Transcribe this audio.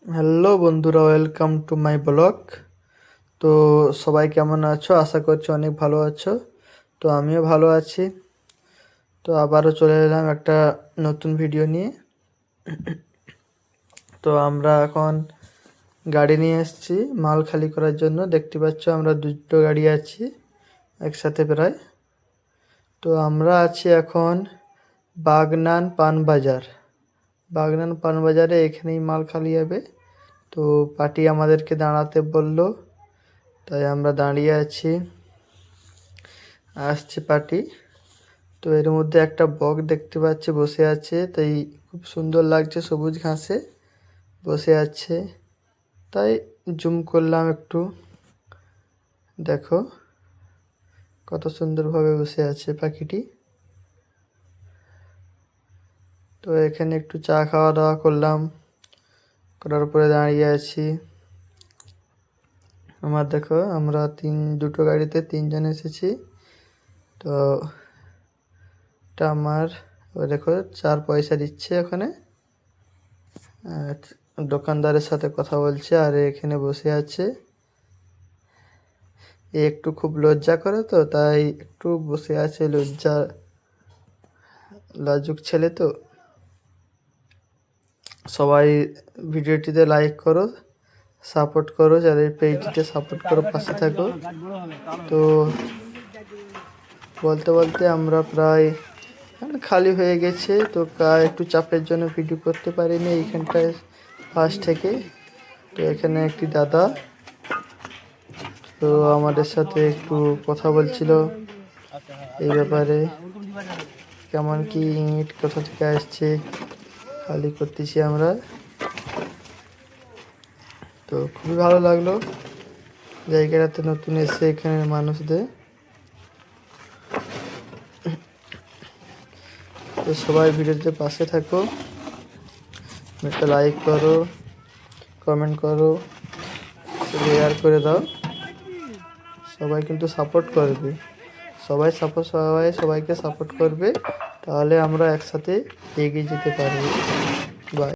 Hello বন্ধুরা, welcome to my blog. তো সবাই কেমন আছো? আশা করছি অনেক ভালো আছো। তো আমিও ভালো আছি। তো আবারও চলে এলাম একটা নতুন ভিডিও নিয়ে। তো আমরা এখন গাড়ি নিয়ে এসেছি মাল খালি করার জন্য। দেখতে পাচ্ছ আমরা দুটো গাড়ি আছি একসাথে প্রায়। তো আমরা আছি এখন বাগনান পানবাজারে। এখানেই মাল খালি হবে। তো পার্টি আমাদেরকে দাঁড়াতে বলল, তাই আমরা দাঁড়িয়ে আছি। আসছে পার্টি। তো এর মধ্যে একটা বক দেখতে পাচ্ছি বসে আছে, তাই খুব সুন্দর লাগছে, সবুজ ঘাসে বসে আছে। তাই জুম করলাম একটু, দেখো কত সুন্দরভাবে বসে আছে পাখিটি। তো এখানে একটু চা খাওয়া দাওয়া করলাম, করার পরে দাঁড়িয়ে আছি। দেখো আমরা দুটো গাড়িতে তিনজন এসেছি। তো এটা আমার, দেখো 4 পয়সা দিচ্ছে ওখানে। দোকানদারের সাথে কথা বলছে আর এখানে বসে আছে। এ একটু খুব লজ্জা করে, তো তাই একটু বসে আছে, লাজুক ছেলে। তো সবাই ভিডিওটিতে লাইক করো, সাপোর্ট করো, যাদের পেজটিতে সাপোর্ট করো, পাশে থাকো। তো বলতে বলতে আমরা প্রায় খালি হয়ে গেছে। তো একটু চাপের জন্য ভিডিও করতে পারিনি এইখানটায় ফার্স্ট থেকে। তো এখানে একটি দাদা তো আমাদের সাথে একটু কথা বলছিল এই ব্যাপারে, কেমন কি ইট কোথা থেকে আসছে, খালি করতেছি আমরা। তো খুবই ভালো লাগলো জায়গাটাতে নতুন এসে এখানে মানুষদের। তো সবাই ভিডিওতে পাশে থাকো, একটা লাইক করো, কমেন্ট করো, শেয়ার করে দাও। সবাই কিন্তু সাপোর্ট করবে, সবাইকে সাপোর্ট করবে, তাহলে আমরা একসাথে এগিয়ে যেতে পারবো। বাই।